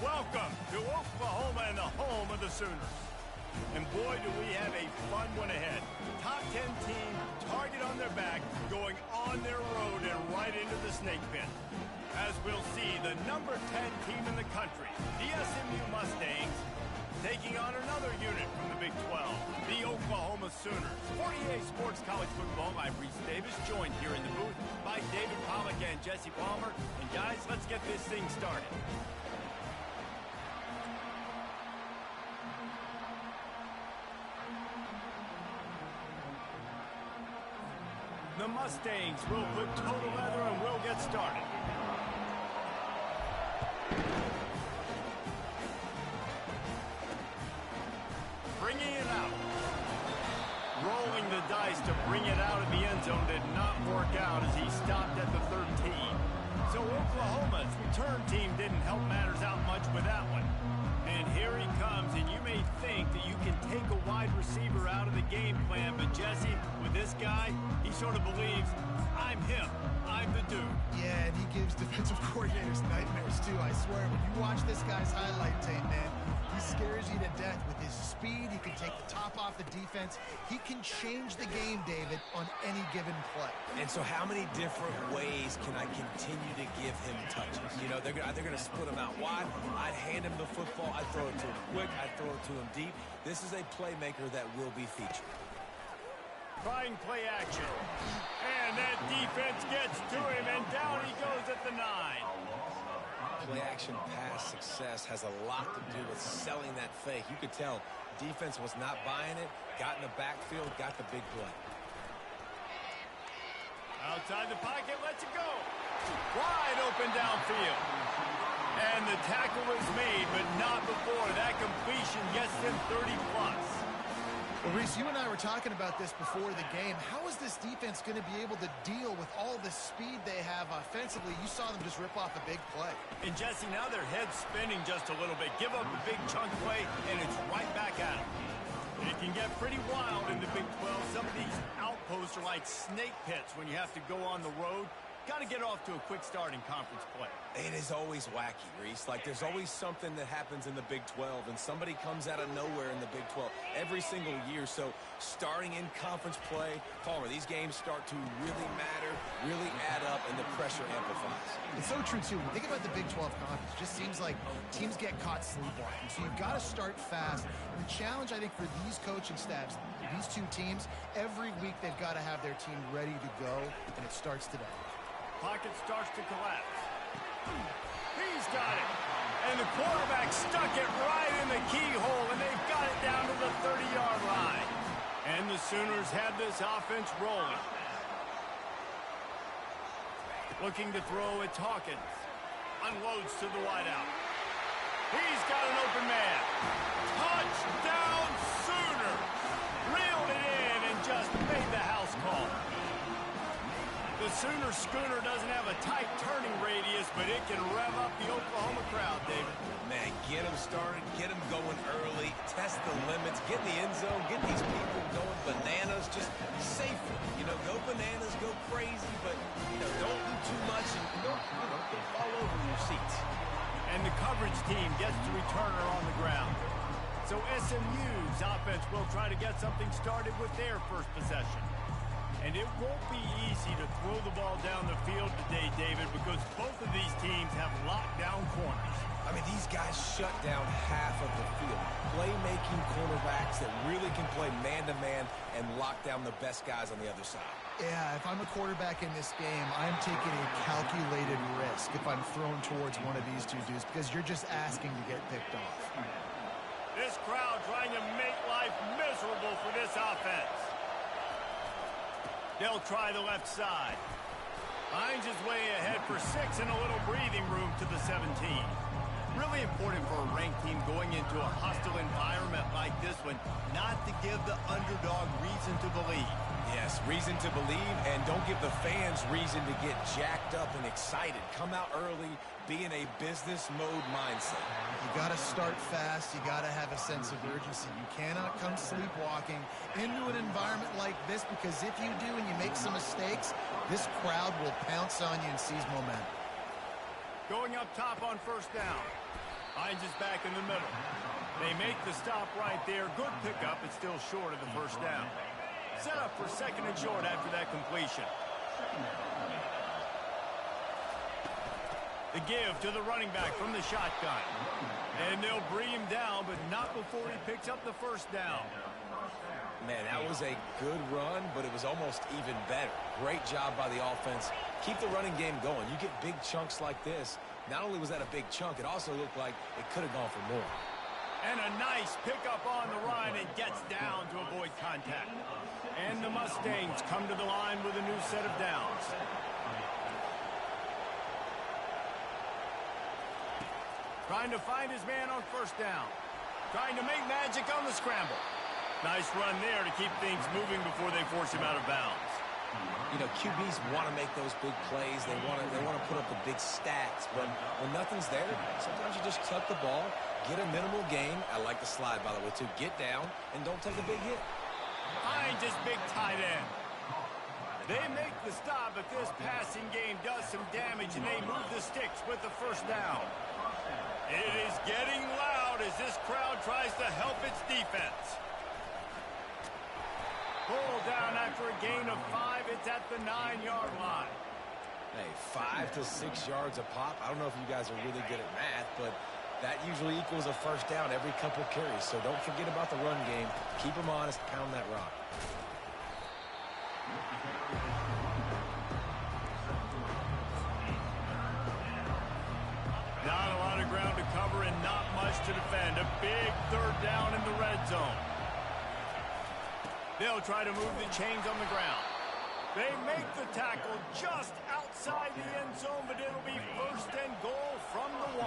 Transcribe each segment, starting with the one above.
Welcome to Oklahoma and the home of the Sooners. And boy, do we have a fun one ahead. Top 10 team, target on their back, going on their road and right into the snake pit. As we'll see, the number 10 team in the country, the SMU Mustangs, taking on another unit from the Big 12, the Oklahoma Sooners. For EA Sports College Football, I'm Reese Davis, joined here in the booth by David Pollack and Jesse Palmer. And guys, let's get this thing started. The Mustangs will put total leather and we'll get started. Bringing it out. Rolling the dice to bring it out of the end zone did not work out as he stopped at the 13. So Oklahoma's return team didn't help matters out much with that one. And here he comes, and you may think that you can take a wide receiver out of the game plan, but Jesse, with this guy, he sort of believes, I'm him, I'm the dude. Yeah, and he gives defensive coordinators nightmares too, I swear. When you watch this guy's highlight tape, man, he scares you to death with his speed. He can take the top off the defense. He can change the game, David, on any given play. And so how many different ways can I continue to give him touches? You know, they're going to split him out wide. I'd hand him the football. I'd throw it to him quick. I'd throw it to him deep. This is a playmaker that will be featured. Trying play action. And that defense gets to him, and down he goes at the 9. Play-action pass success has a lot to do with selling that fake. You could tell defense was not buying it, got in the backfield, got the big play. Outside the pocket, lets it go. Wide open downfield. And the tackle is made, but not before. That completion gets them 30+. Well, Reese, you and I were talking about this before the game. How is this defense going to be able to deal with all the speed they have offensively? You saw them just rip off a big play. And Jesse, now their head's spinning just a little bit. Give up a big chunk play, and it's right back at them. It can get pretty wild in the Big 12. Some of these outposts are like snake pits when you have to go on the road. Got to get off to a quick start in conference play. It is always wacky, Reese. Like, there's always something that happens in the Big 12, and somebody comes out of nowhere in the Big 12 every single year. So, starting in conference play, Palmer, these games start to really matter, really add up, and the pressure amplifies. It's so true, too. When you think about the Big 12 conference, it just seems like teams get caught sleepwalking. So, you've got to start fast. And the challenge, I think, for these coaching staffs, these two teams, every week they've got to have their team ready to go, and it starts today. Pocket starts to collapse. He's got it. And the quarterback stuck it right in the keyhole, and they've got it down to the 30-yard line. And the Sooners have this offense rolling. Looking to throw, it's Hawkins. Unloads to the wideout. He's got an open man. Touchdown Sooners! Reeled it in and just made the house call. The Sooner schooner doesn't have a tight turning radius, but it can rev up the Oklahoma crowd, David. Man, get them started, get them going early, test the limits, get in the end zone, get these people going bananas, just safely. You know, go bananas, go crazy, but, you know, don't do too much and don't fall over in your seats. And the coverage team gets the returner on the ground. So SMU's offense will try to get something started with their first possession. And it won't be easy to throw the ball down the field today, David, because both of these teams have lockdown corners. I mean, these guys shut down half of the field. Playmaking cornerbacks that really can play man-to-man and lock down the best guys on the other side. Yeah, if I'm a quarterback in this game, I'm taking a calculated risk if I'm thrown towards one of these two dudes because you're just asking to get picked off. This crowd trying to make life miserable for this offense. They'll try the left side. Finds his way ahead for 6 and a little breathing room to the 17. Really important for a ranked team going into a hostile environment like this one, not to give the underdog reason to believe. Yes, reason to believe, and don't give the fans reason to get jacked up and excited. Come out early, be in a business mode mindset. You got to start fast. You got to have a sense of urgency. You cannot come sleepwalking into an environment like this, because if you do and you make some mistakes, this crowd will pounce on you and seize momentum. Going up top on first down. Hines is back in the middle. They make the stop right there. Good pickup. It's still short of the first down. Set up for second and short after that completion. The give to the running back from the shotgun. And they'll bring him down, but not before he picks up the first down. Man, that was a good run, but it was almost even better. Great job by the offense. Keep the running game going. You get big chunks like this. Not only was that a big chunk, it also looked like it could have gone for more. And a nice pickup on the run and gets down to avoid contact. And the Mustangs come to the line with a new set of downs. Trying to find his man on first down. Trying to make magic on the scramble. Nice run there to keep things moving before they force him out of bounds. You know, QBs want to make those big plays. They want to put up the big stats. But when nothing's there, sometimes you just tuck the ball, get a minimal gain. I like the slide, by the way, too. Get down and don't take a big hit. Hines is big tight end. They make the stop, but this passing game does some damage, and they move the sticks with the first down. It is getting loud as this crowd tries to help its defense. Pull down after a gain of 5. It's at the 9-yard line. Hey, 5 to 6 yards a pop. I don't know if you guys are really good at math, but that usually equals a first down every couple carries. So don't forget about the run game. Keep them honest. Pound that rock. Not a lot of ground to cover and not much to defend. A big third down in the red zone. They'll try to move the chains on the ground. They make the tackle just outside the end zone, but it'll be first and goal from the 1.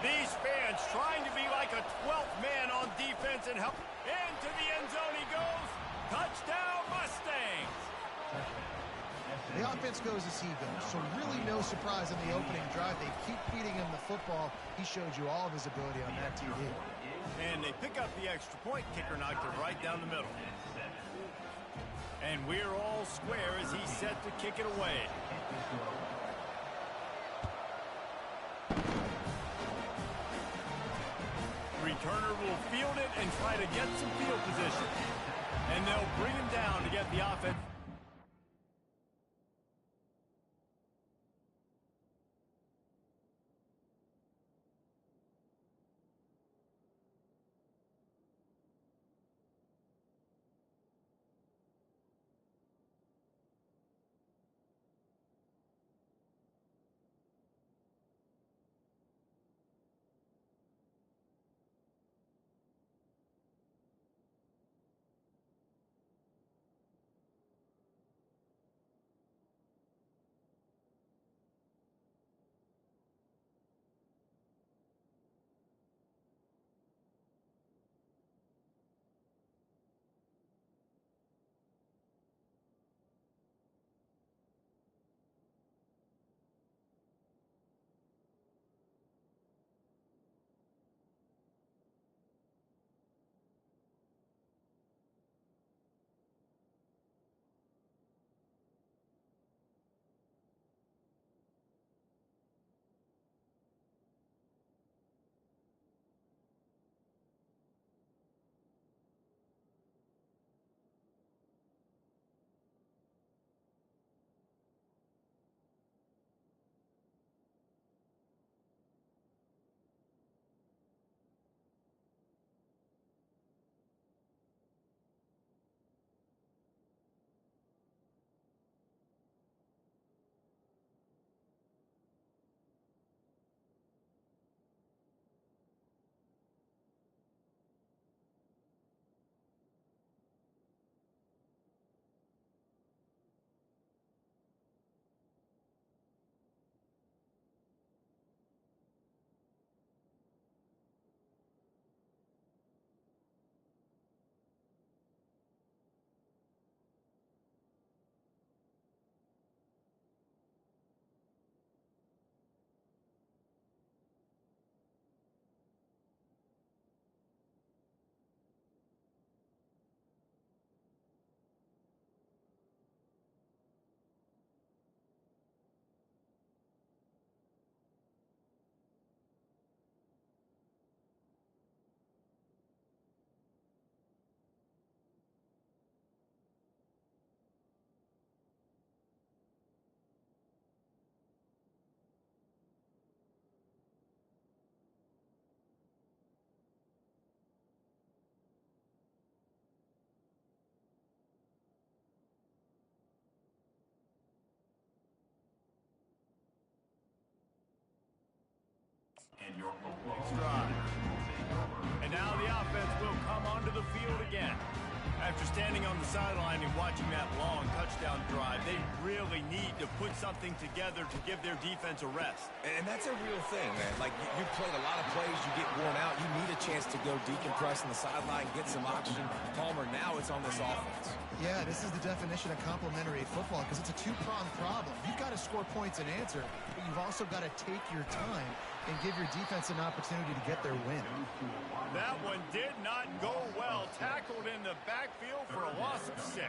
These fans trying to be like a 12th man on defense and help. Into the end zone he goes. Touchdown, Mustangs. The offense goes as he goes, so really no surprise in the opening drive. They keep feeding him the football. He showed you all of his ability on that TD. And they pick up the extra point. Kicker knocked it right down the middle. And we're all square as he's set to kick it away. Returner will field it and try to get some field position. And they'll bring him down to get the offense. Next drive. And now the offense will come onto the field again. After standing on the sideline and watching that long touchdown drive, they really need to put something together to give their defense a rest. And that's a real thing, man. Like, you played a lot of plays, you get worn out, you need a chance to go decompress on the sideline, get some oxygen. Palmer, now it's on this offense. Yeah, this is the definition of complementary football because it's a two-pronged problem. You've got to score points and answer, but you've also got to take your time and give your defense an opportunity to get their win. That one did not go well. Tackled in the backfield for a loss of 6.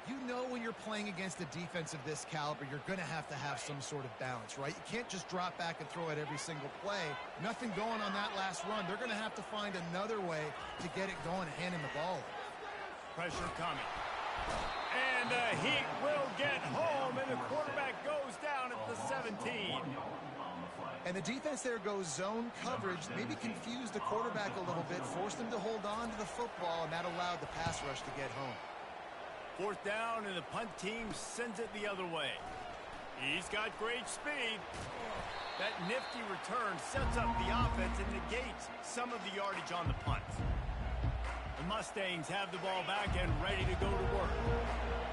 You know when you're playing against a defense of this caliber, you're going to have some sort of balance, right? You can't just drop back and throw it every single play. Nothing going on that last run. They're going to have to find another way to get it going and handing the ball. Pressure coming. And the Heat will get home, and the quarterback goes down at the 17. And the defense there goes zone coverage, maybe confused the quarterback a little bit, forced him to hold on to the football, and that allowed the pass rush to get home. 4th down, and the punt team sends it the other way. He's got great speed. That nifty return sets up the offense and negates some of the yardage on the punt. The Mustangs have the ball back and ready to go to work.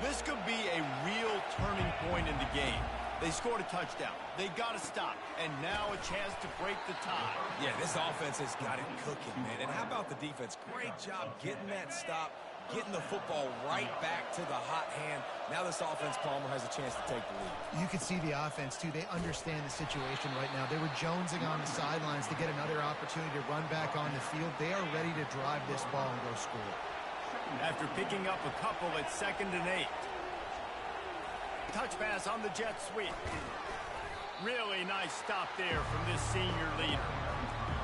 This could be a real turning point in the game. They scored a touchdown. They got to stop. And now a chance to break the tie. Yeah, this offense has got it cooking, man. And how about the defense? Great job getting that stop, getting the football right back to the hot hand. Now this offense, Palmer, has a chance to take the lead. You can see the offense, too. They understand the situation right now. They were jonesing on the sidelines to get another opportunity to run back on the field. They are ready to drive this ball and go score. After picking up a couple at 2nd and 8. Touch pass on the jet sweep. Really nice stop there from this senior leader.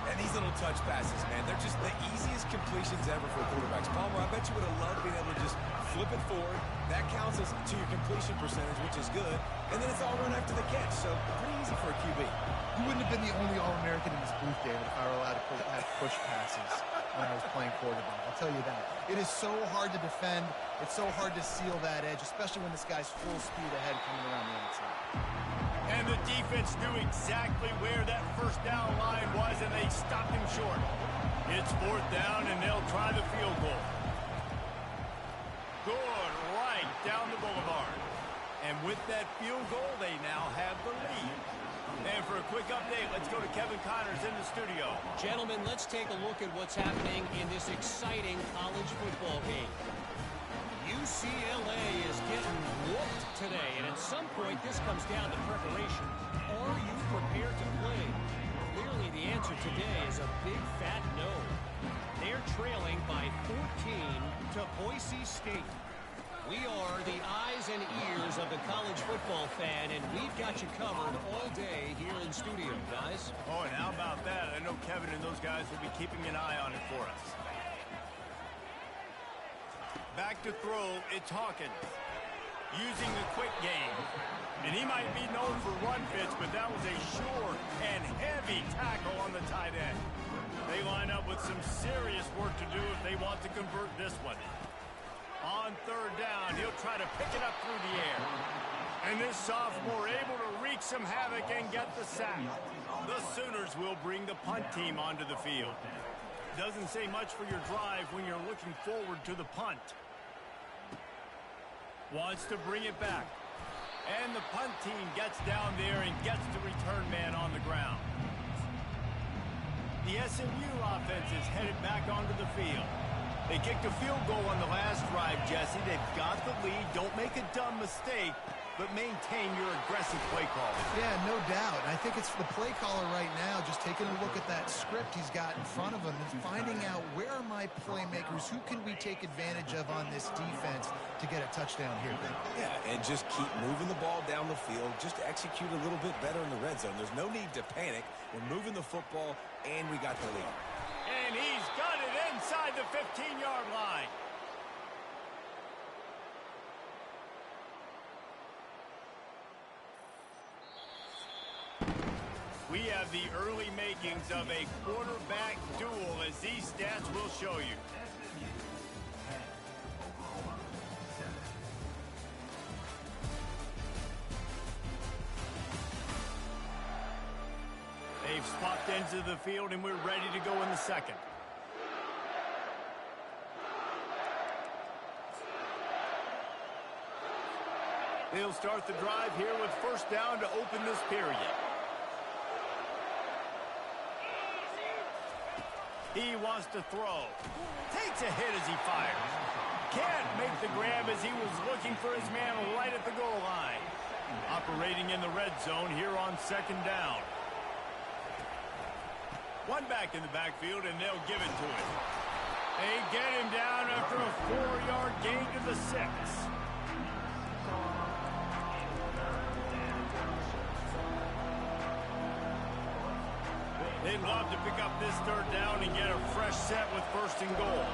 And these little touch passes, man, they're just the easiest completions ever for quarterbacks. Palmer, I bet you would have loved being able to just flip it forward. That counts as to your completion percentage, which is good. And then it's all run after the catch, so pretty easy for a QB. You wouldn't have been the only All-American in this booth, David, if I were allowed to have push passes when I was playing quarterback. I'll tell you that. It is so hard to defend. It's so hard to seal that edge, especially when this guy's full speed ahead coming around the outside. And the defense knew exactly where that 1st down line was, and they stopped him short. It's 4th down, and they'll try the field goal. Good, right down the boulevard. And with that field goal, they now have the lead. And for a quick update, let's go to Kevin Connors in the studio. Gentlemen, let's take a look at what's happening in this exciting college football game. UCLA is getting whooped today, and at some point this comes down to preparation. Are you prepared to play? Clearly the answer today is a big fat no. They're trailing by 14 to Boise State. We are the eyes and ears of the college football fan, and we've got you covered all day here in studio, guys. Oh, and how about that? I know Kevin and those guys will be keeping an eye on it for us. Back to throw, it's Hawkins. Using the quick game. And he might be known for run fits, but that was a sure and heavy tackle on the tight end. They line up with some serious work to do if they want to convert this one. On 3rd down, he'll try to pick it up through the air. And this sophomore able to wreak some havoc and get the sack. The Sooners will bring the punt team onto the field. Doesn't say much for your drive when you're looking forward to the punt. Wants to bring it back. And the punt team gets down there and gets the return man on the ground. The SMU offense is headed back onto the field. They kicked a field goal on the last drive, Jesse. They've got the lead. Don't make a dumb mistake, but maintain your aggressive play call. Yeah, no doubt. I think it's the play caller right now just taking a look at that script he's got in front of him and finding out where are my playmakers, who can we take advantage of on this defense to get a touchdown here. Yeah, and just keep moving the ball down the field. Just execute a little bit better in the red zone. There's no need to panic. We're moving the football, and we got the lead. And he's got it inside the 15-yard line. We have the early makings of a quarterback duel, as these stats will show you. A They've swapped ends of the field, and we're ready to go in the second. They'll start the drive here with first down to open this period. He wants to throw. Takes a hit as he fires. Can't make the grab as he was looking for his man right at the goal line. Operating in the red zone here on second down. One back in the backfield, and they'll give it to him. They get him down after a 4-yard gain to the 6. They'd love to pick up this third down and get a fresh set with first and goal.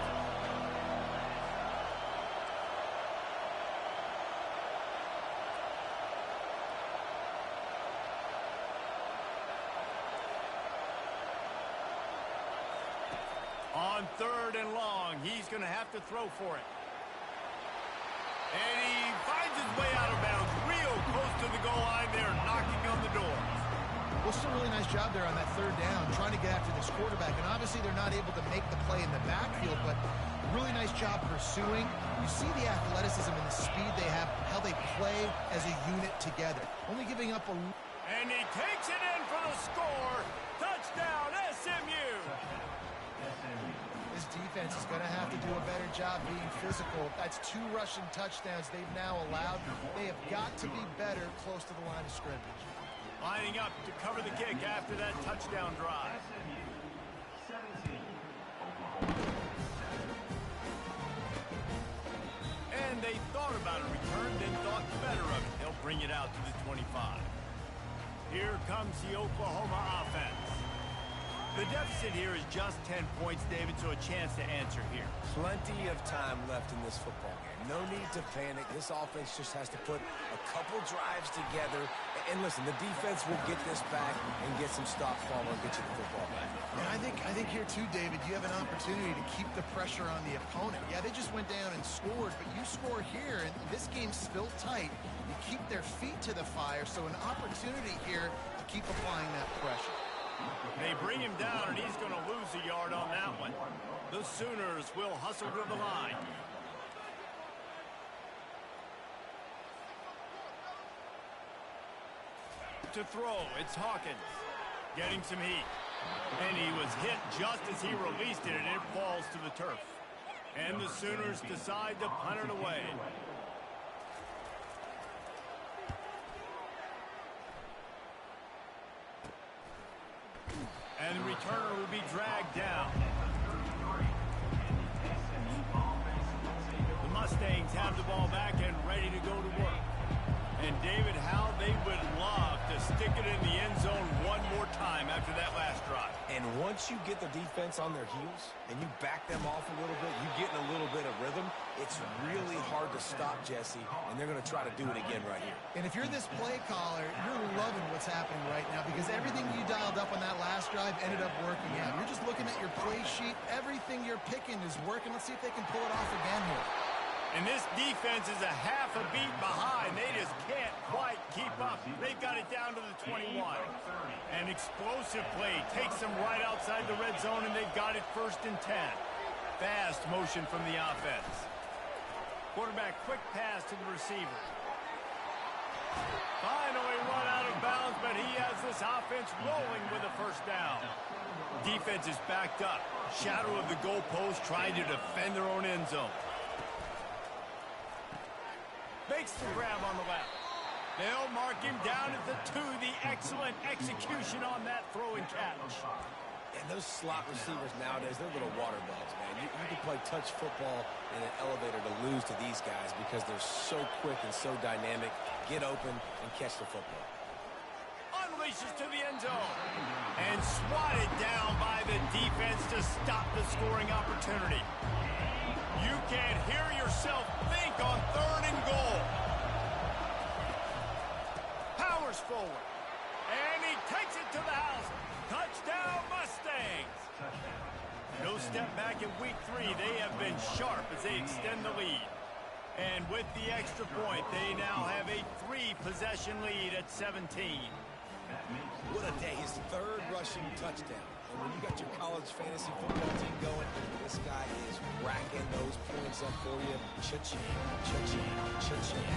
On third and long, he's going to have to throw for it. And he finds his way out of bounds real close to the goal line there, knocking on the door. Well, still a really nice job there on that third down, trying to get after this quarterback. And obviously they're not able to make the play in the backfield, but really nice job pursuing. You see the athleticism and the speed they have, how they play as a unit together. Only giving up a... And he takes it in for the score. Touchdown, SMU! This defense is going to have to do a better job being physical. That's 2 rushing touchdowns they've now allowed. They have got to be better close to the line of scrimmage. Lining up to cover the kick after that touchdown drive. And they thought about a return, then thought better of it. They'll bring it out to the 25. Here comes the Oklahoma offense. The deficit here is just 10 points, David, so a chance to answer here. Plenty of time left in this football game. No need to panic. This offense just has to put a couple drives together. And listen, the defense will get this back and get some stops, Palmer, and get you the football back. And I think here too, David, you have an opportunity to keep the pressure on the opponent. Yeah, they just went down and scored, but you score here, and this game's still tight. You keep their feet to the fire, so an opportunity here to keep applying that pressure. They bring him down, and he's going to lose a yard on that one. The Sooners will hustle to the line. To throw, it's Hawkins. Getting some heat. And he was hit just as he released it, and it falls to the turf. And the Sooners decide to punt it away. And the returner will be dragged down. The Mustangs have the ball back and ready to go to work. And David, how they would love to stick it in the end zone one more time after that last drive. And once you get the defense on their heels and you back them off a little bit, you get in a little bit of rhythm, it's really hard to stop Jesse, and they're going to try to do it again right here. And if you're this play caller, you're loving what's happening right now because everything you dialed up on that last drive ended up working out. You're just looking at your play sheet. Everything you're picking is working. Let's see if they can pull it off again here. And this defense is a half a beat behind. They just can't quite keep up. They've got it down to the 21. An explosive play takes them right outside the red zone, and they've got it first and 10. Fast motion from the offense. Quarterback quick pass to the receiver. Finally run out of bounds, but he has this offense rolling with a first down. Defense is backed up. Shadow of the goalpost trying to defend their own end zone. Makes the grab on the left. They'll mark him down at the 2. The excellent execution on that throw and catch. And those slot receivers nowadays, they're little water bugs, man. You can play touch football in an elevator to lose to these guys because they're so quick and so dynamic. Get open and catch the football. Unleashes to the end zone. And swatted down by the defense to stop the scoring opportunity. You can't hear yourself think on 3rd and goal. Powers forward. And he takes it to the house. Touchdown, Mustangs. No step back in week 3. They have been sharp as they extend the lead. And with the extra point, they now have a 3-possession lead at 17. What a day. His third rushing touchdown. And when you got your college fantasy football team going, this guy is racking those points up for you. Cha-ching, cha-ching, cha-ching.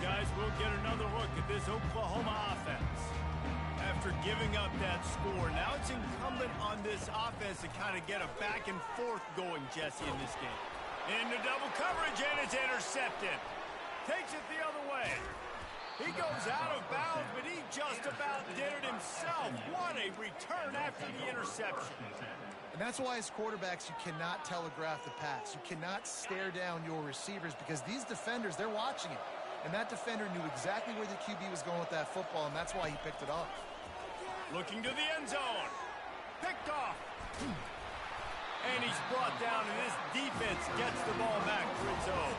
Guys, we'll get another look at this Oklahoma offense. After giving up that score, now it's incumbent on this offense to kind of get a back and forth going, Jesse, in this game. Into double coverage, and it's intercepted. Takes it the other way. He goes out of bounds, but he just about did it himself. What a return after the interception. And that's why as quarterbacks, you cannot telegraph the pass. You cannot stare down your receivers because these defenders, they're watching it. And that defender knew exactly where the QB was going with that football, and that's why he picked it off. Looking to the end zone. Picked off. And he's brought down, and this defense gets the ball back for its own.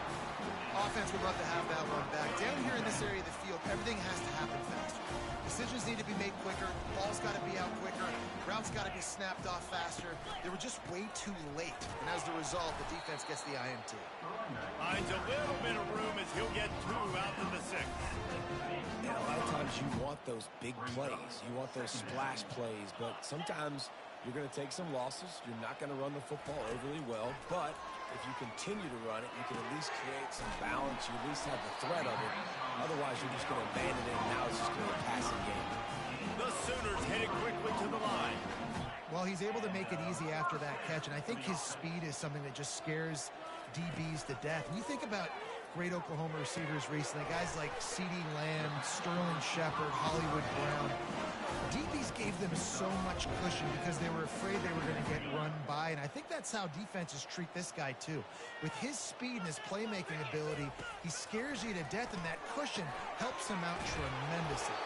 Offense would love to have that one back. Down here in this area of the field, everything has to happen faster. Decisions need to be made quicker. Ball's got to be out quicker. Routes got to be snapped off faster. They were just way too late. And as the result, the defense gets the INT. Finds a little bit of room as he'll get 2 out to the 6. And a lot of times you want those big plays. You want those splash plays. But sometimes you're going to take some losses. You're not going to run the football overly well. But if you continue to run it, you can at least create some balance. You at least have the threat of it. Otherwise, you're just going to abandon it, and now it's just going to be a passing game. The Sooners headed quickly to the line. Well, he's able to make it easy after that catch, and I think his speed is something that just scares DBs to death. And you think about great Oklahoma receivers recently, guys like CeeDee Lamb, Sterling Shepard, Hollywood Brown. DBs gave them so much cushion because they were afraid they were going to get run by, and I think that's how defenses treat this guy too. With his speed and his playmaking ability, he scares you to death, and that cushion helps him out tremendously.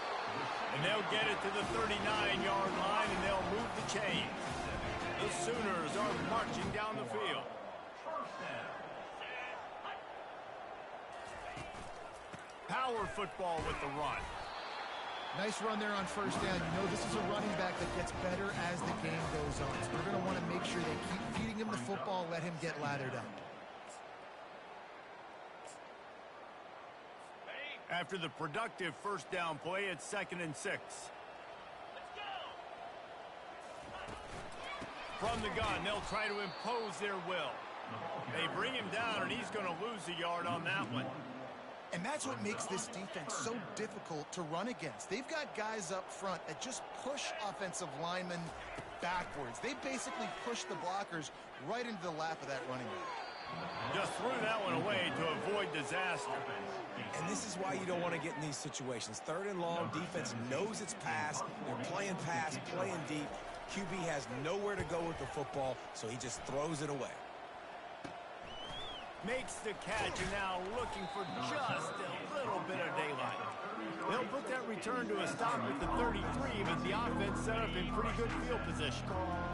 And they'll get it to the 39-yard line, and they'll move the chains. The Sooners are marching down the field. Power football with the run. Nice run there on first down. You know this is a running back that gets better as the game goes on. So they're going to want to make sure they keep feeding him the football, let him get lathered up. After the productive first down play, it's 2nd and 6. From the gun, they'll try to impose their will. They bring him down, and he's going to lose a yard on that one. And that's what makes this defense so difficult to run against. They've got guys up front that just push offensive linemen backwards. They basically push the blockers right into the lap of that running back. Just threw that one away to avoid disaster. And this is why you don't want to get in these situations. 3rd and long, defense knows it's pass. They're playing pass, playing deep. QB has nowhere to go with the football, so he just throws it away. Makes the catch, and now looking for just a little bit of daylight. They'll put that return to a stop at the 33, but the offense set up in pretty good field position.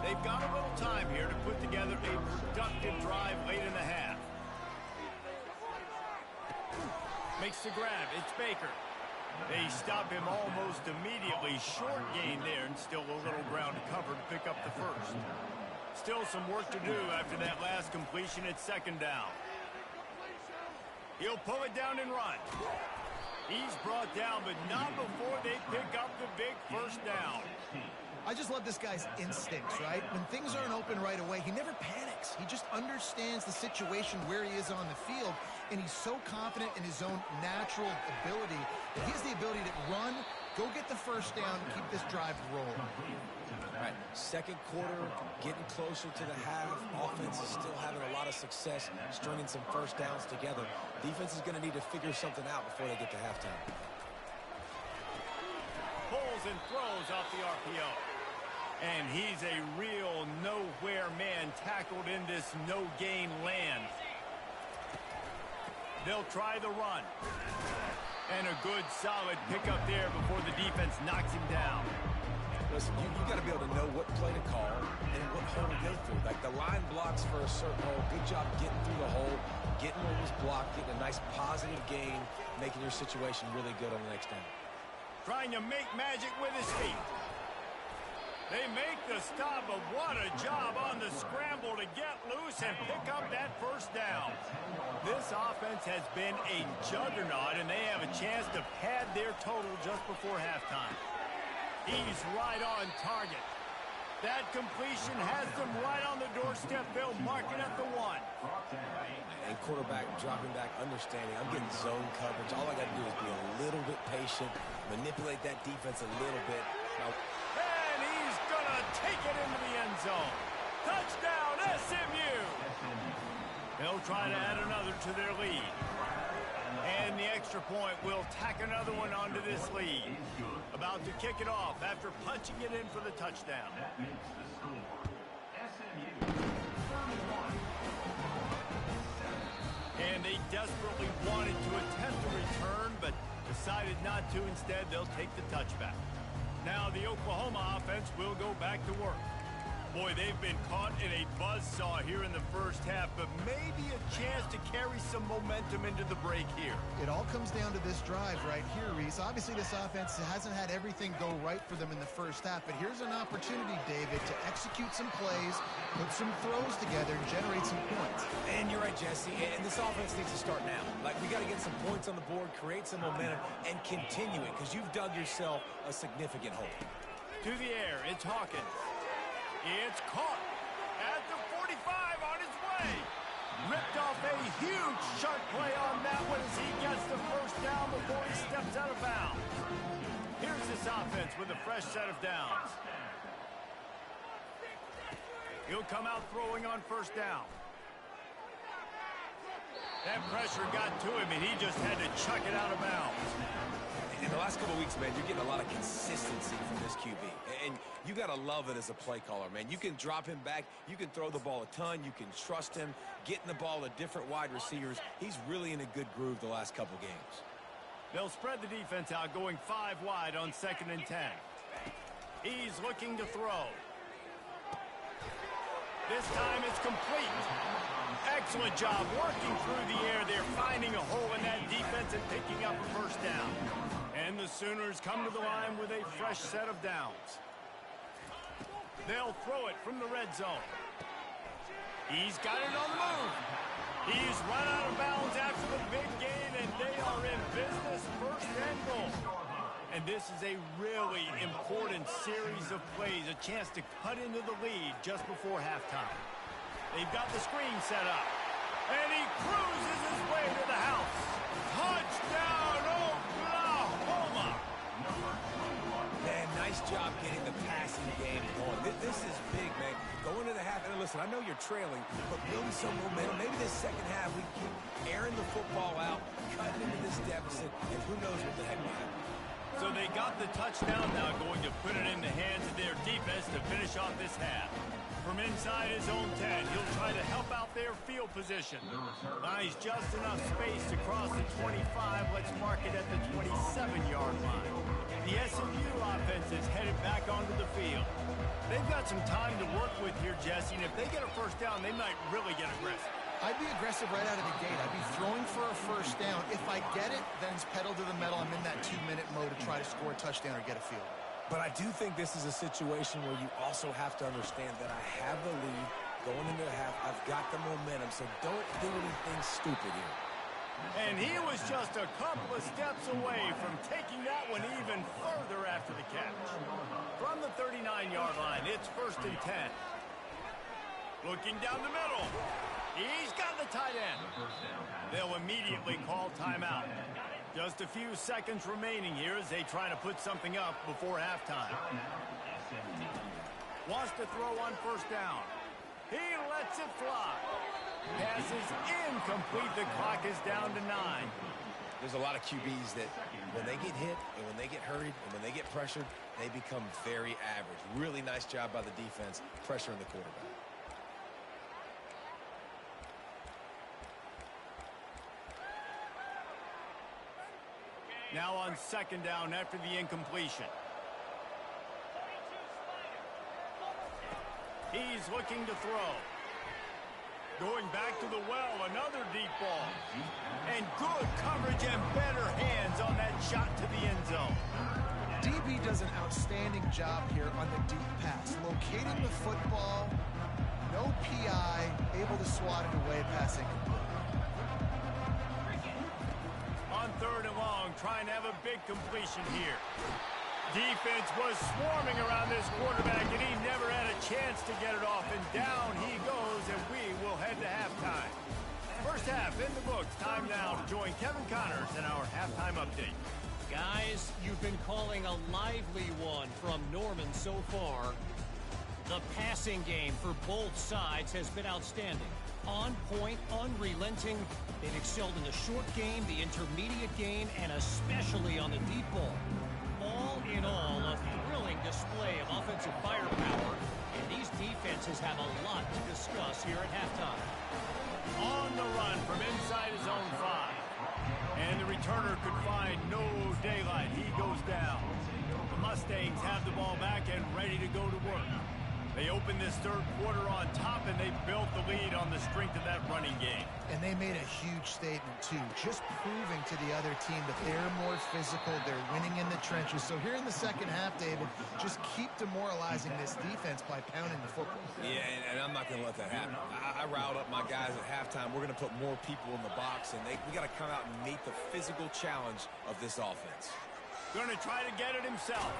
They've got a little time here to put together a productive drive late in the half. Makes the grab. It's Baker. They stop him almost immediately. Short gain there, and still a little ground to cover to pick up the first. Still some work to do after that last completion. It's 2nd down. He'll pull it down and run. He's brought down, but not before they pick up the big first down. I just love this guy's instincts, right? When things aren't open right away, he never panics. He just understands the situation where he is on the field, and he's so confident in his own natural ability that he has the ability to run, go get the first down, and keep this drive rolling. All right, 2nd quarter, getting closer to the half. Offense is still having a lot of success stringing some first downs together. Defense is going to need to figure something out before they get to halftime. Pulls and throws off the RPO. And he's a real nowhere man tackled in this no-gain land. They'll try the run. And a good, solid pickup there before the defense knocks him down. Listen, you got to be able to know what play to call and what hole to go through. Like the line blocks for a certain hole. Good job getting through the hole, getting what was blocked, getting a nice positive gain, making your situation really good on the next down. Trying to make magic with his feet. They make the stop, but what a job on the scramble to get loose and pick up that first down. This offense has been a juggernaut, and they have a chance to pad their total just before halftime. He's right on target. That completion has them right on the doorstep. They'll mark it at the 1. And quarterback dropping back, understanding I'm getting zone coverage. All I got to do is be a little bit patient, manipulate that defense a little bit. Now, and he's going to take it into the end zone. Touchdown, SMU! They'll try to add another to their lead. And the extra point will tack another one onto this lead. About to kick it off after punching it in for the touchdown. And they desperately wanted to attempt a return, but decided not to. Instead, they'll take the touchback. Now the Oklahoma offense will go back to work. Boy, they've been caught in a buzzsaw here in the first half, but maybe a chance to carry some momentum into the break here. It all comes down to this drive right here, Reese. Obviously, this offense hasn't had everything go right for them in the first half, but here's an opportunity, David, to execute some plays, put some throws together, and generate some points. And you're right, Jesse, and this offense needs to start now. Like, we got to get some points on the board, create some momentum, and continue it, because you've dug yourself a significant hole. To the air, it's Hawkins. It's caught at the 45 on his way. Ripped off a huge sharp play on that one as he gets the first down before he steps out of bounds. Here's this offense with a fresh set of downs. He'll come out throwing on first down. That pressure got to him, and he just had to chuck it out of bounds. In the last couple of weeks, man, you're getting a lot of consistency from this QB. And you got to love it as a play caller, man. You can drop him back. You can throw the ball a ton. You can trust him, getting the ball to different wide receivers. He's really in a good groove the last couple games. They'll spread the defense out, going 5 wide on 2nd and 10. He's looking to throw. This time it's complete. Excellent job working through the air. They're finding a hole in that defense and picking up a first down. And the Sooners come to the line with a fresh set of downs. They'll throw it from the red zone. He's got it on the move. He's run out of bounds after the big gain, and they are in business, 1st and goal. And this is a really important series of plays, a chance to cut into the lead just before halftime. They've got the screen set up, and he cruises his way to the house. Touchdown, Oklahoma! Man, nice job getting the passing game going. This is big, man. Going to the half, and listen, I know you're trailing, but building some momentum. Maybe this second half we keep airing the football out, cutting into this deficit, and who knows what the heck will happen. So they got the touchdown, now going to put it in the hands of their defense to finish off this half. From inside his own 10, he'll try to help out their field position. Buys just enough space to cross the 25. Let's mark it at the 27-yard line. The SMU offense is headed back onto the field. They've got some time to work with here, Jesse, and if they get a first down, they might really get aggressive. I'd be aggressive right out of the gate. I'd be throwing for a first down. If I get it, then it's pedal to the metal. I'm in that 2-minute mode to try to score a touchdown or get a field. But I do think this is a situation where you also have to understand that I have the lead going into the half. I've got the momentum, so don't do anything stupid here. And he was just a couple of steps away from taking that one even further after the catch. From the 39-yard line, it's 1st and 10. Looking down the middle. He's got the tight end. They'll immediately call timeout. Just a few seconds remaining here as they try to put something up before halftime. Wants to throw on first down. He lets it fly. Pass is incomplete. The clock is down to 9. There's a lot of QBs that when they get hit and when they get hurried and when they get pressured, they become very average. Really nice job by the defense pressuring the quarterback. Now on 2nd down after the incompletion. He's looking to throw. Going back to the well, another deep ball. And good coverage and better hands on that shot to the end zone. Deep QB does an outstanding job here on the deep pass. Locating the football, no PI, able to swat it away, passing complete. On 3rd and long, trying to have a big completion here. Defense was swarming around this quarterback, and he never had a chance to get it off. And down he goes, and we will head to halftime. First half in the books. Time now to join Kevin Connors in our halftime update. Guys, you've been calling a lively one from Norman so far. The passing game for both sides has been outstanding. On point, unrelenting. They've excelled in the short game, the intermediate game, and especially on the deep ball. All in all, a thrilling display of offensive firepower, and these defenses have a lot to discuss here at halftime. On the run from inside his own 5. And the returner could find no daylight. He goes down. The Mustangs have the ball back and ready to go to work. They open this 3rd quarter on top, and they built the lead on the strength of that running game. And they made a huge statement, too, just proving to the other team that they're more physical, they're winning in the trenches. So here in the second half, David, just keep demoralizing this defense by pounding the football. Yeah, and I'm not going to let that happen. I riled up my guys at halftime. We're going to put more people in the box, and we got to come out and meet the physical challenge of this offense. Going to try to get it himself.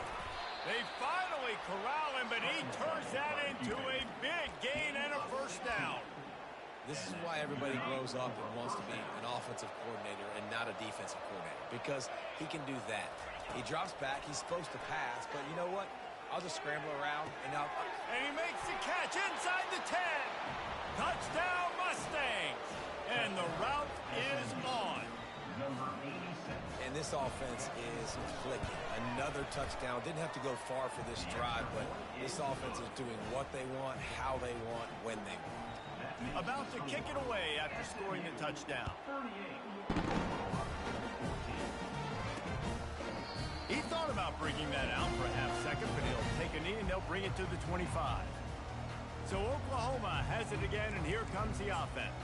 They finally corral him, but he turns that into a big gain and a first down. This is why everybody grows up and wants to be an offensive coordinator and not a defensive coordinator, because he can do that. He drops back. He's supposed to pass, but you know what? I'll just scramble around, and he makes the catch inside the 10. Touchdown, Mustangs. And the route is on. And this offense is clicking. Another touchdown. Didn't have to go far for this drive, but this offense is doing what they want, how they want, when they want. About to kick it away after scoring the touchdown. He thought about bringing that out for a half second, but he'll take a knee and they'll bring it to the 25. So Oklahoma has it again, and here comes the offense.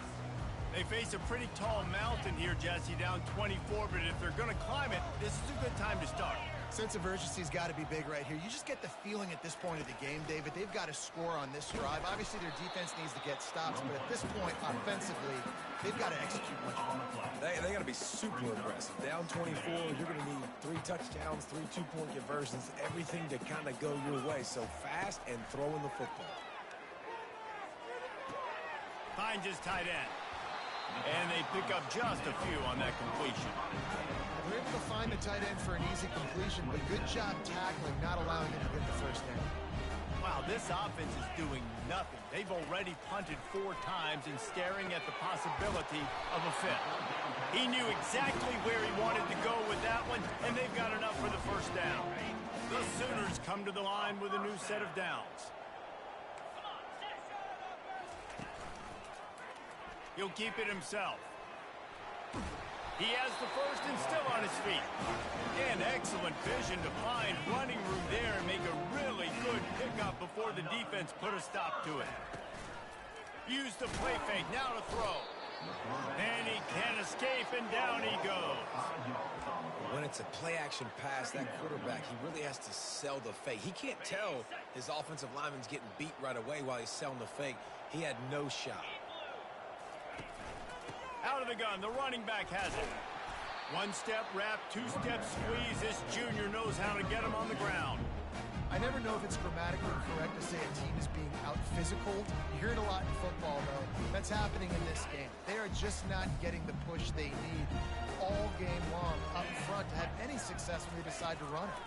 They face a pretty tall mountain here, Jesse, down 24, but if they're going to climb it, this is a good time to start. Sense of urgency's got to be big right here. You just get the feeling at this point of the game, David, they've got to score on this drive. Obviously, their defense needs to get stops, but at this point, offensively, they've got to execute much more. They got to be super aggressive. Down 24, you're going to need 3 touchdowns, 3 two-point conversions, everything to kind of go your way. So fast and throwing the football. Finds his tight end. And they pick up just a few on that completion. They're able to find the tight end for an easy completion, but good job tackling, not allowing him to get the first down. Wow, this offense is doing nothing. They've already punted 4 times and staring at the possibility of a 5th. He knew exactly where he wanted to go with that one, and they've got enough for the first down. The Sooners come to the line with a new set of downs. He'll keep it himself. He has the first and still on his feet. And excellent vision to find running room there and make a really good pickup before the defense put a stop to it. Use the play fake, now to throw. And he can't escape, and down he goes. When it's a play-action pass, that quarterback, he really has to sell the fake. He can't tell his offensive lineman's getting beat right away while he's selling the fake. He had no shot. Out of the gun, the running back has it. 1-step wrap, 2-step squeeze. This junior knows how to get him on the ground. I never know if it's grammatically correct to say a team is being out-physicaled. You hear it a lot in football, though. That's happening in this game. They are just not getting the push they need all game long up front to have any success when they decide to run it.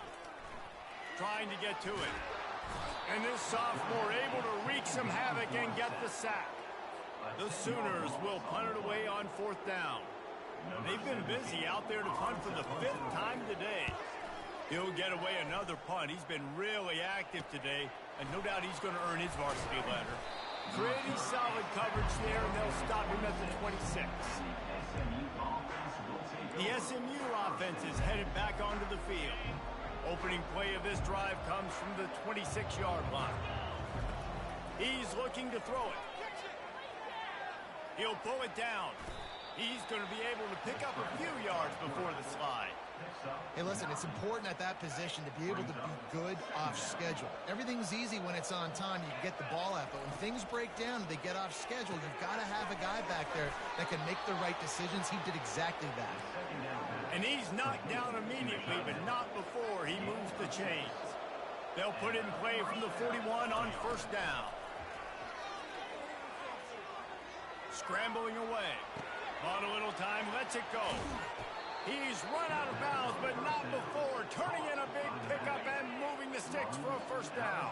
Trying to get to it. And this sophomore able to wreak some havoc and get the sack. The Sooners will punt it away on 4th down. They've been busy out there to punt for the 5th time today. He'll get away another punt. He's been really active today, and no doubt he's going to earn his varsity letter. Pretty solid coverage there, and they'll stop him at the 26. The SMU offense is headed back onto the field. Opening play of this drive comes from the 26-yard line. He's looking to throw it. He'll pull it down. He's going to be able to pick up a few yards before the slide. Hey, listen, it's important at that position to be able to be good off schedule. Everything's easy when it's on time. You can get the ball out, but when things break down and they get off schedule, you've got to have a guy back there that can make the right decisions. He did exactly that. And he's knocked down immediately, but not before he moves the chains. They'll put it in play from the 41 on first down. Scrambling away. On a little time, lets it go. He's run out of bounds, but not before turning in a big pickup and moving the sticks for a first down.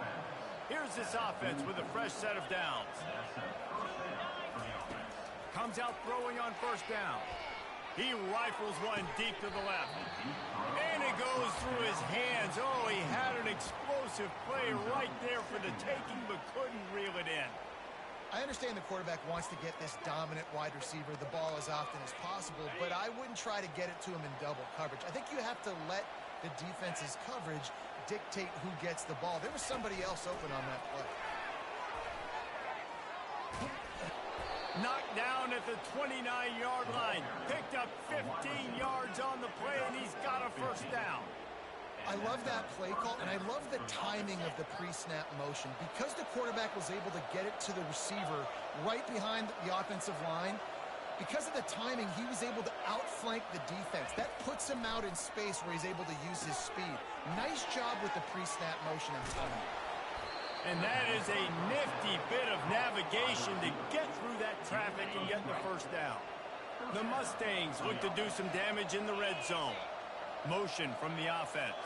Here's this offense with a fresh set of downs. Comes out throwing on first down. He rifles one deep to the left. And it goes through his hands. Oh, he had an explosive play right there for the taking, but couldn't reel it in. I understand the quarterback wants to get this dominant wide receiver the ball as often as possible, but I wouldn't try to get it to him in double coverage. I think you have to let the defense's coverage dictate who gets the ball. There was somebody else open on that play. Knocked down at the 29-yard line. Picked up 15 yards on the play, and he's got a first down. I love that play call, and I love the timing of the pre-snap motion. Because the quarterback was able to get it to the receiver right behind the offensive line, because of the timing, he was able to outflank the defense. That puts him out in space where he's able to use his speed. Nice job with the pre-snap motion and timing. And that is a nifty bit of navigation to get through that traffic and get the first down. The Mustangs look to do some damage in the red zone. Motion from the offense.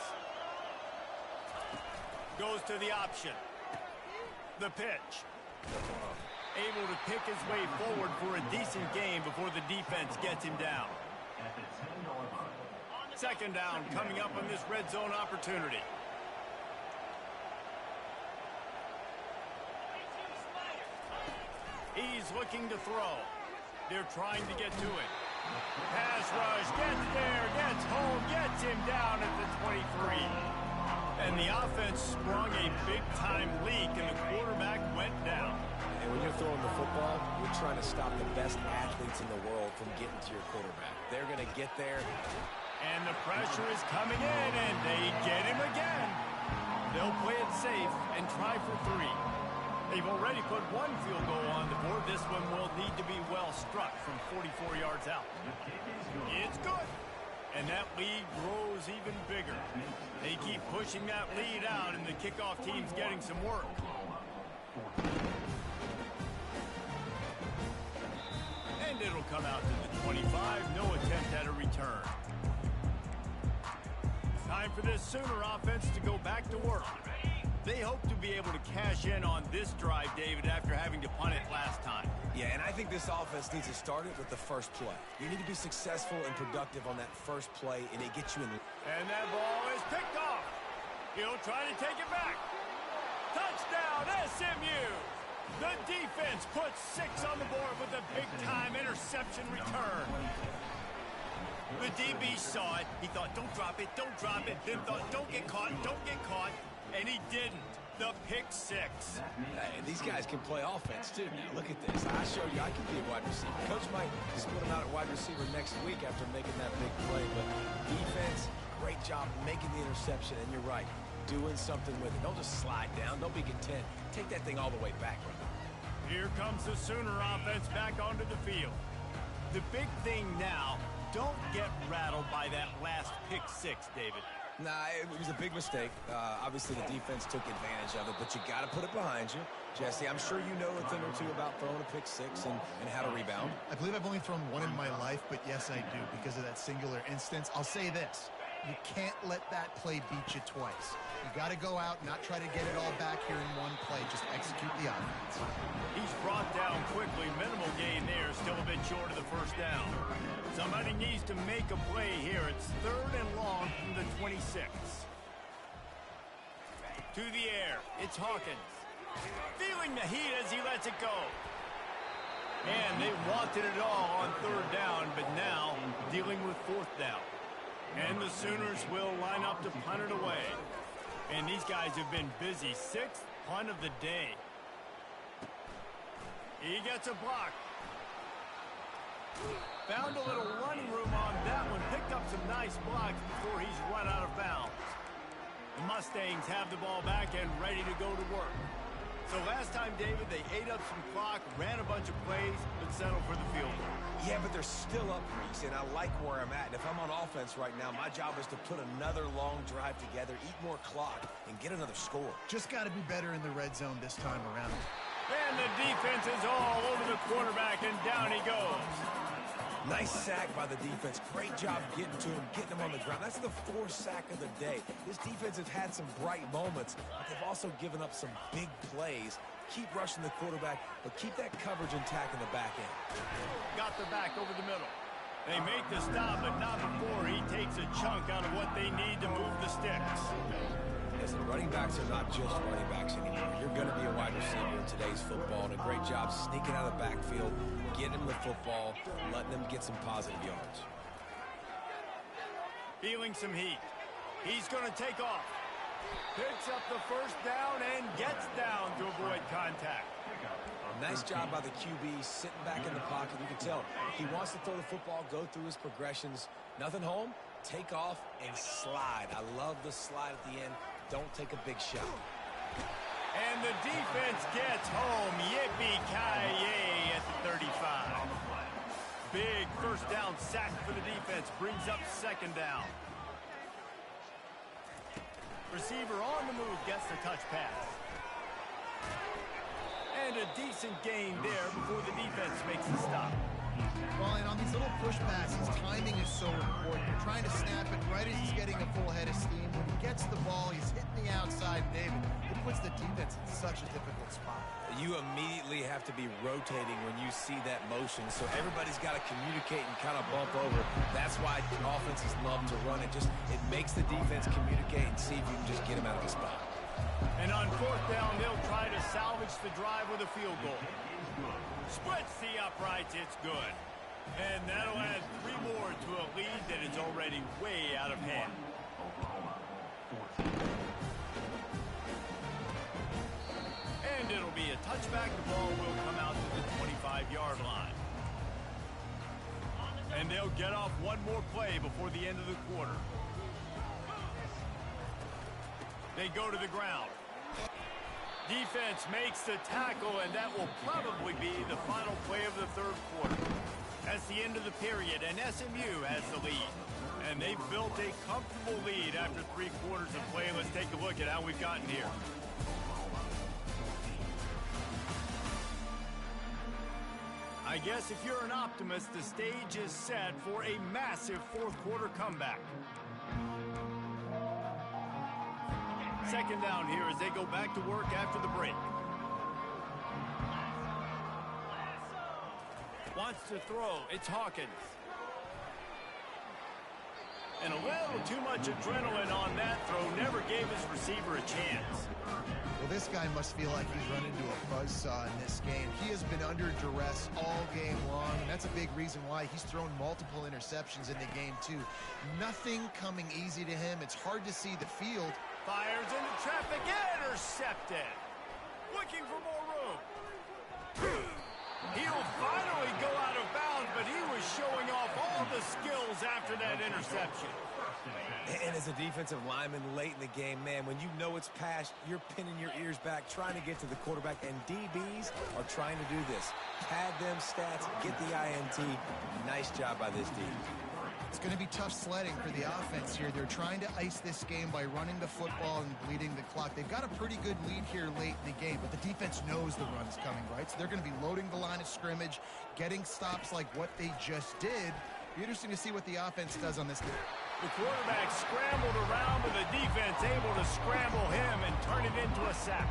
Goes to the option. The pitch. Able to pick his way forward for a decent game before the defense gets him down. Second down coming up on this red zone opportunity. He's looking to throw. They're trying to get to it. Pass rush, gets there, gets home, gets him down at the 23. And the offense sprung a big-time leak, and the quarterback went down. And when you're throwing the football, you're trying to stop the best athletes in the world from getting to your quarterback. They're going to get there. And the pressure is coming in, and they get him again. They'll play it safe and try for three. They've already put one field goal on the board. This one will need to be well struck from 44 yards out. It's good. And that lead grows even bigger. They keep pushing that lead out, and the kickoff team's getting some work. And it'll come out to the 25. No attempt at a return. Time for this Sooner offense to go back to work. They hope to be able to cash in on this drive, David, after having to punt it last time. Yeah, and I think this offense needs to start it with the first play. You need to be successful and productive on that first play, and it gets you in. And that ball is picked off. He'll try to take it back. Touchdown, SMU! The defense puts 6 on the board with a big-time interception return. The DB saw it. He thought, don't drop it, don't drop it. Then thought, don't get caught, don't get caught. And he didn't. The pick 6. Hey, these guys can play offense, too. Now, look at this. I showed you I can be a wide receiver. Coach might split him out at wide receiver next week after making that big play. But defense, great job making the interception. And you're right, doing something with it. Don't just slide down. Don't be content. Take that thing all the way back. Here comes the Sooner offense back onto the field. The big thing now, don't get rattled by that last pick 6, David. Nah, it was a big mistake. Obviously, the defense took advantage of it, but you got to put it behind you. Jesse, I'm sure you know a thing or two about throwing a pick 6 and how to rebound. I believe I've only thrown one in my life, but yes, I do because of that singular instance. I'll say this. You can't let that play beat you twice. You got to go out, not try to get it all back here in one play. Just execute the offense. He's brought down quickly. Minimal gain there. Still a bit short of the first down. Somebody needs to make a play here. It's 3rd and long from the 26. To the air. It's Hawkins. Feeling the heat as he lets it go. And they wanted it all on 3rd down, but now dealing with 4th down. And the Sooners will line up to punt it away. And these guys have been busy. 6th punt of the day. He gets a block. Found a little running room on that one. Picked up some nice blocks before he's run out of bounds. The Mustangs have the ball back and ready to go to work. So last time, David, they ate up some clock, ran a bunch of plays, but settled for the field goal. Yeah, but they're still up, Reese, and I like where I'm at. And if I'm on offense right now, my job is to put another long drive together, eat more clock, and get another score. Just got to be better in the red zone this time around. And the defense is all over the quarterback, and down he goes. Nice sack by the defense. Great job getting to him, getting him on the ground. That's the fourth sack of the day. This defense has had some bright moments, but they've also given up some big plays. Keep rushing the quarterback, but keep that coverage intact in the back end. Got the back over the middle. They make the stop, but not before he takes a chunk out of what they need to move the sticks. Listen, running backs are not just running backs anymore. You're going to be a wide receiver in today's football, and a great job sneaking out of the backfield, getting them the football, letting them get some positive yards. Feeling some heat. He's going to take off. Picks up the first down and gets down to avoid contact. Nice job by the QB, sitting back in the pocket. You can tell he wants to throw the football, go through his progressions. Nothing home, take off, and slide. I love the slide at the end. Don't take a big shot. And the defense gets home. Yippee-ki-yay at the 35. Big first down sack for the defense. Brings up second down. Receiver on the move gets the touch pass. And a decent gain there before the defense makes the stop. Well, and on these little push passes, timing is so important. You're trying to snap it right as he's getting a full head of steam. When he gets the ball, he's hitting the outside, David. It puts the defense in such a difficult spot. You immediately have to be rotating when you see that motion, so everybody's got to communicate and kind of bump over. That's why offenses love to run it. It makes the defense communicate and see if you can just get them out of the spot. And on fourth down, they'll try to salvage the drive with a field goal. Splits the uprights, it's good. And that'll add 3 more to a lead that is already way out of hand. And it'll be a touchback. The ball will come out to the 25-yard line. And they'll get off one more play before the end of the quarter. They go to the ground. Defense makes the tackle, and that will probably be the final play of the third quarter. That's the end of the period, and SMU has the lead. And they've built a comfortable lead after 3 quarters of play. Let's take a look at how we've gotten here. I guess if you're an optimist, the stage is set for a massive fourth quarter comeback. Second down here as they go back to work after the break. Wants to throw. It's Hawkins. And a little too much adrenaline on that throw. Never gave his receiver a chance. Well, this guy must feel like he's run into a buzzsaw in this game. He has been under duress all game long, and that's a big reason why he's thrown multiple interceptions in the game, too. Nothing coming easy to him. It's hard to see the field. Fires into traffic, intercepted. Looking for more room. He'll finally go out of bounds, but he was showing off all the skills after that interception. And as a defensive lineman late in the game, man, when you know it's past, you're pinning your ears back, trying to get to the quarterback, and DBs are trying to do this. Pad them stats, get the INT. Nice job by this D. It's going to be tough sledding for the offense here. They're trying to ice this game by running the football and bleeding the clock. They've got a pretty good lead here late in the game, but the defense knows the run's coming, right? So they're going to be loading the line of scrimmage, getting stops like what they just did. Be interesting to see what the offense does on this game. The quarterback scrambled around, but the defense able to scramble him and turn it into a sack.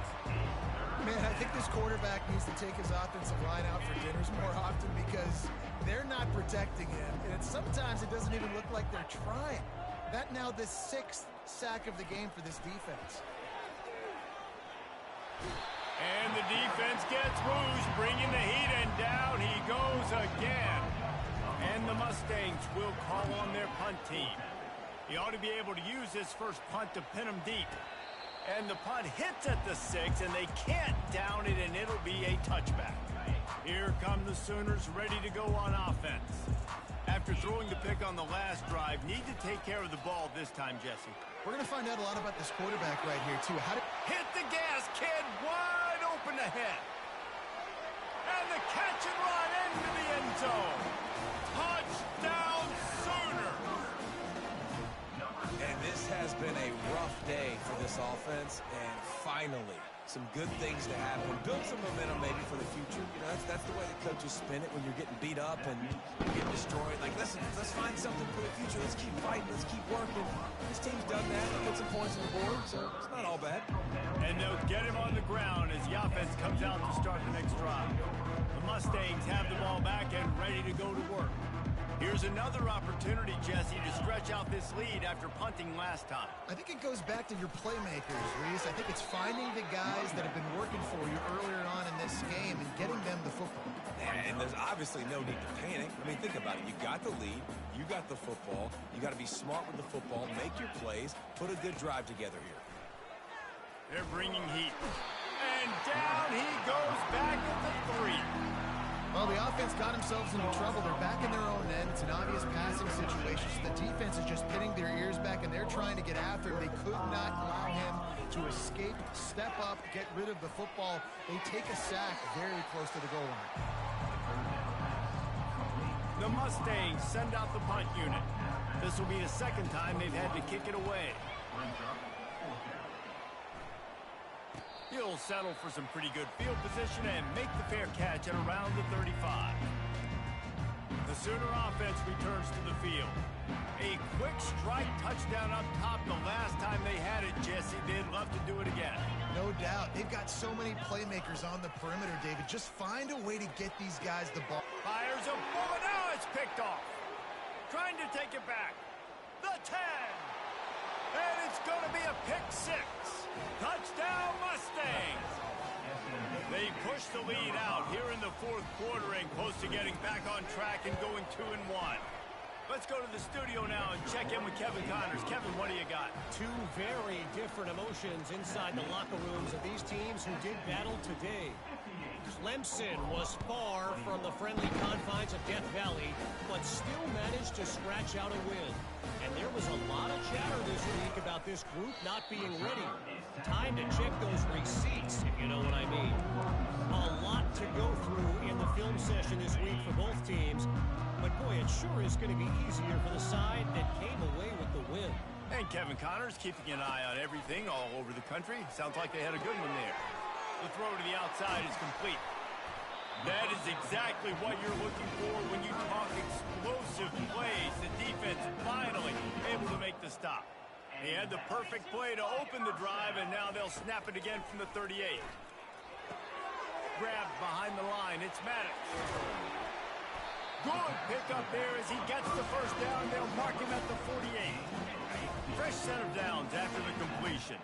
Man, I think this quarterback needs to take his offensive line out for dinners more often because they're not protecting him. And sometimes it doesn't even look like they're trying. That now the 6th sack of the game for this defense. And the defense gets loose, bringing the heat, and down he goes again. And the Mustangs will call on their punt team. He ought to be able to use his first punt to pin him deep. And the punt hits at the 6, and they can't down it, and it'll be a touchback. Here come the Sooners ready to go on offense. After throwing the pick on the last drive, need to take care of the ball this time, Jesse. We're going to find out a lot about this quarterback right here, too. Hit the gas, kid, wide open ahead. And the catch and run into the end zone. Touchdown, Sooners! And this has been a rough day for this offense, and finally, some good things to happen. Build some momentum maybe for the future. You know, that's the way the coaches spin it when you're getting beat up and getting destroyed. Like, listen, let's find something for the future. Let's keep fighting. Let's keep working. This team's done that. Put some points on the board, so it's not all bad. And they'll get him on the ground as the offense comes out to start the next drive. The Mustangs have the ball back and ready to go to work. Here's another opportunity, Jesse, to stretch out this lead after punting last time. I think it goes back to your playmakers, Reese. I think it's finding the guys that have been working for you earlier on in this game and getting them the football. And there's obviously no need to panic. I mean, think about it. You got the lead. You got the football. You got to be smart with the football. Make your plays. Put a good drive together here. They're bringing heat. And down he goes back at the 3. Well, the offense got themselves into trouble. They're back in their own end. It's an obvious passing situation. So the defense is just pinning their ears back, and they're trying to get after him. They could not allow him to escape, step up, get rid of the football. They take a sack very close to the goal line. The Mustangs send out the punt unit. This will be the second time they've had to kick it away. He'll settle for some pretty good field position and make the fair catch at around the 35. The Sooner offense returns to the field. A quick strike touchdown up top the last time they had it, Jesse. They'd love to do it again. No doubt. They've got so many playmakers on the perimeter, David. Just find a way to get these guys the ball. Fires a bullet. Now it's picked off. Trying to take it back. The 10. And it's going to be a pick 6. Touchdown, Mustangs! They push the lead out here in the fourth quarter and close to getting back on track and going 2-1. Let's go to the studio now and check in with Kevin Connors. Kevin, what do you got? Two very different emotions inside the locker rooms of these teams who did battle today. Clemson was far from the friendly confines of Death Valley, but still managed to scratch out a win. And there was a lot of chatter this week about this group not being ready. Time to check those receipts, if you know what I mean. A lot to go through in the film session this week for both teams. But boy, it sure is going to be easier for the side that came away with the win. And Kevin Connors keeping an eye on everything all over the country. Sounds like they had a good one there. The throw to the outside is complete. That is exactly what you're looking for when you talk explosive plays. The defense finally able to make the stop. They had the perfect play to open the drive, and now they'll snap it again from the 38. Grabbed behind the line. It's Maddox. Good pickup there as he gets the first down. They'll mark him at the 48. Fresh set of downs after the completion.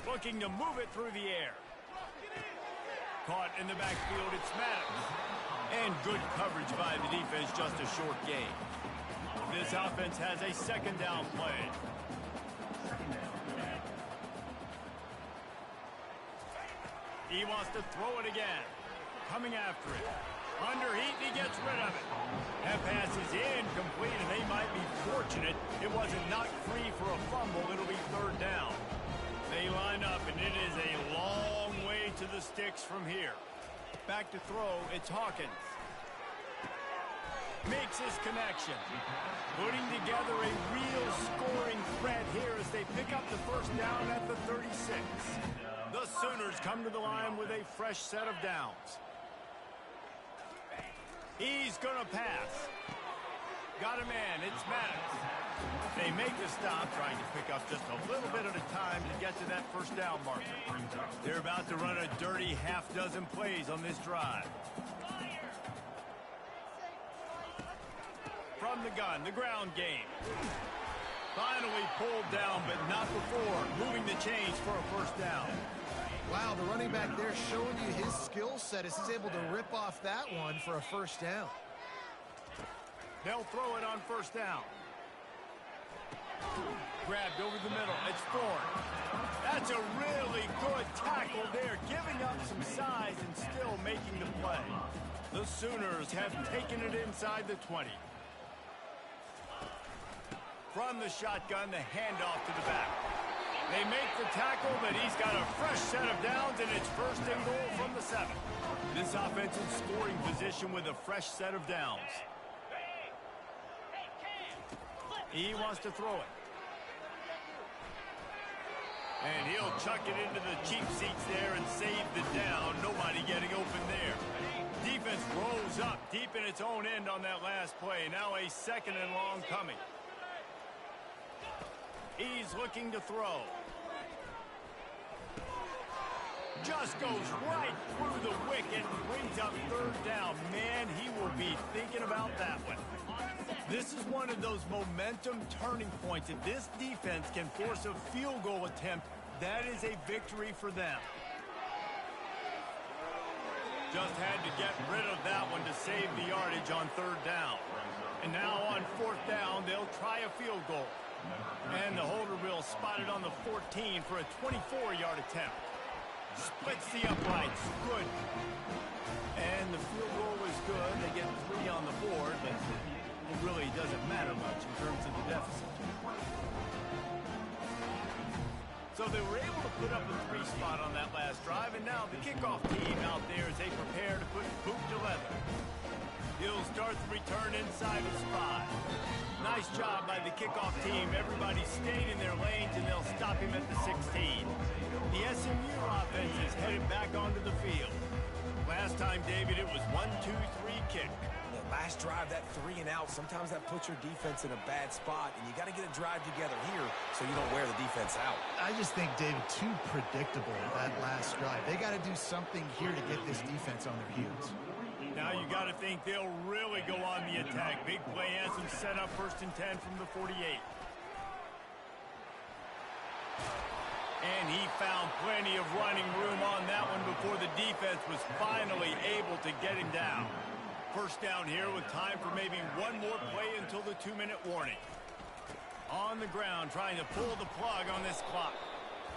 Looking to move it through the air. Caught in the backfield, it's Maddox. And good coverage by the defense, just a short gain. This offense has a second down play. He wants to throw it again. Coming after it. Under heat, he gets rid of it. That pass is incomplete, and they might be fortunate it wasn't knocked free for a fumble. It'll be third down. They line up, and it is a long way to the sticks from here. Back to throw, it's Hawkins. Makes his connection. Putting together a real scoring threat here as they pick up the first down at the 36. The Sooners come to the line with a fresh set of downs. He's going to pass. Got a man, it's Maddox. They make the stop, trying to pick up just a little bit at a time to get to that first down marker. They're about to run a dirty half-dozen plays on this drive. From the gun, the ground game. Finally pulled down, but not before. Moving the chains for a first down. Wow, the running back there showing you his skill set as he's able to rip off that one for a first down. They'll throw it on first down. grabbed over the middle. It's Thorne. That's a really good tackle there, giving up some size and still making the play. The Sooners have taken it inside the 20. From the shotgun, the handoff to the back. They make the tackle, but he's got a fresh set of downs, and it's first and goal from the 7. This offense in scoring position with a fresh set of downs. He wants to throw it. And he'll chuck it into the cheap seats there and save the down. Nobody getting open there. Defense rolls up deep in its own end on that last play. Now a second and long coming. He's looking to throw. Just goes right through the wicket and brings up third down. Man, he will be thinking about that one. This is one of those momentum turning points. If this defense can force a field goal attempt, that is a victory for them. Just had to get rid of that one to save the yardage on third down. And now on fourth down, they'll try a field goal. And the holder will spot it on the 14 for a 24-yard attempt. Splits the uprights. Good. And the field goal is good. They get 3 on the board, but it really doesn't matter much in terms of the deficit. So they were able to put up a 3 spot on that last drive, and now the kickoff team out there as they prepare to put boot to leather. He'll start the return inside the spot. Nice job by the kickoff team. Everybody stayed in their lanes, and they'll stop him at the 16. The SMU offense is headed back onto the field. Last time, David, it was 1-2-3 kick. The last drive, that 3 and out, sometimes that puts your defense in a bad spot, and you got to get a drive together here so you don't wear the defense out. I just think, David, too predictable that last drive. They got to do something here to get this defense on their heels. Now you got to think they'll really go on the attack. Big play has them set up first and 10 from the 48. And he found plenty of running room on that one before the defense was finally able to get him down. First down here with time for maybe one more play until the 2-minute warning. On the ground trying to pull the plug on this clock.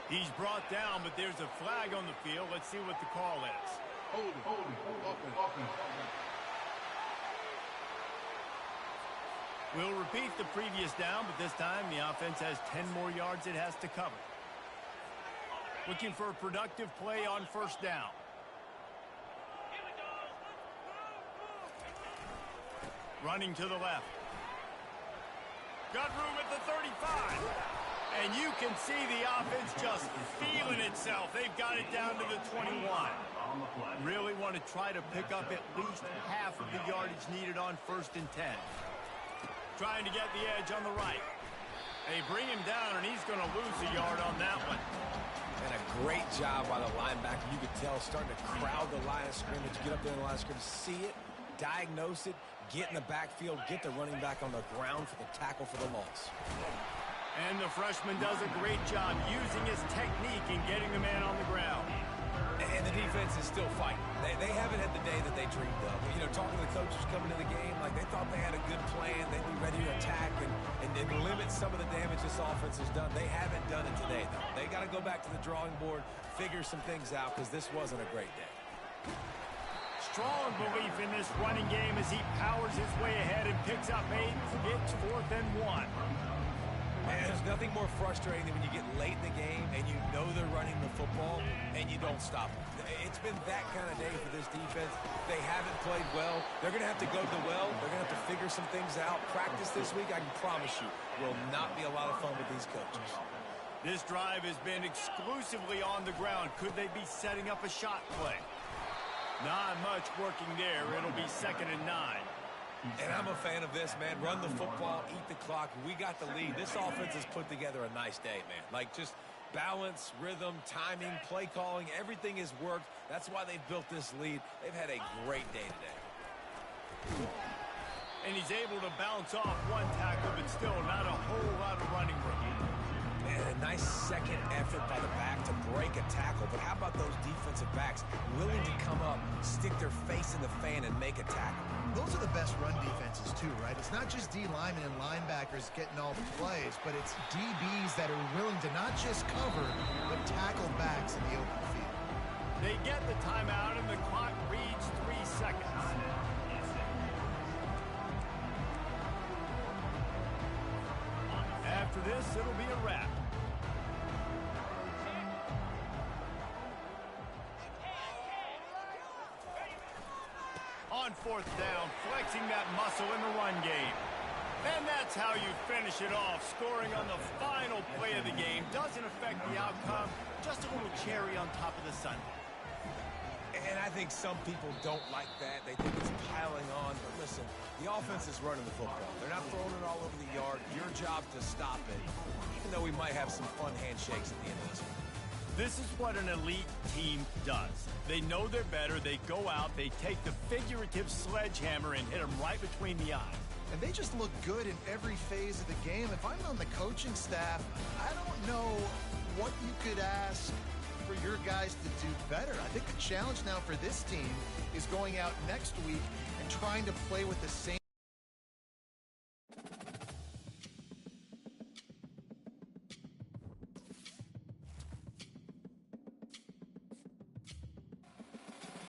He's brought down, but there's a flag on the field. Let's see what the call is. We'll repeat the previous down, but this time the offense has 10 more yards it has to cover. Looking for a productive play on first down. Running to the left. Got room at the 35. And you can see the offense just feeling itself. They've got it down to the 21. Really want to try to pick up at least half of the yardage needed on first and 10. Trying to get the edge on the right. They bring him down, and he's going to lose a yard on that one. And a great job by the linebacker. You could tell starting to crowd the line of scrimmage, get up there in the line of scrimmage, see it, diagnose it, get in the backfield, get the running back on the ground for the tackle for the loss. And the freshman does a great job using his technique and getting the man on the ground. And the defense is still fighting. They haven't had the day that they dreamed of. You know, talking to the coaches coming to the game, like they thought they had a good plan. They'd be ready to attack and limit some of the damage this offense has done. They haven't done it today, though. They got to go back to the drawing board, figure some things out, because this wasn't a great day. Strong belief in this running game as he powers his way ahead and picks up 8. It's 4th and 1. Man, there's nothing more frustrating than when you get late in the game and you know they're running the football and you don't stop them. It's been that kind of day for this defense. They haven't played well. They're going to have to go to the well. They're going to have to figure some things out. Practice this week, I can promise you, will not be a lot of fun with these coaches. This drive has been exclusively on the ground. Could they be setting up a shot play? Not much working there. It'll be 2nd and 9. And I'm a fan of this, man. Run the football, eat the clock. We got the lead. This offense has put together a nice day, man. Like, just balance, rhythm, timing, play calling, everything has worked. That's why they've built this lead. They've had a great day today. And he's able to bounce off one tackle, but still not a whole lot of running room. Man, a nice second effort by the back to break make a tackle, but how about those defensive backs willing to come up, stick their face in the fan, and make a tackle? Those are the best run defenses too, right? It's not just D linemen and linebackers getting all the plays, but it's DBs that are willing to not just cover, but tackle backs in the open field. They get the timeout, and the clock reads 3 seconds. After this, it'll be a wrap. On 4th down, flexing that muscle in the run game. And that's how you finish it off. Scoring on the final play of the game doesn't affect the outcome. Just a little cherry on top of the sundae. And I think some people don't like that. They think it's piling on. But listen, the offense is running the football. They're not throwing it all over the yard. Your job to stop it, even though we might have some fun handshakes at the end of this one. This is what an elite team does. They know they're better. They go out. They take the figurative sledgehammer and hit them right between the eyes. And they just look good in every phase of the game. If I'm on the coaching staff, I don't know what you could ask for your guys to do better. I think the challenge now for this team is going out next week and trying to play with the same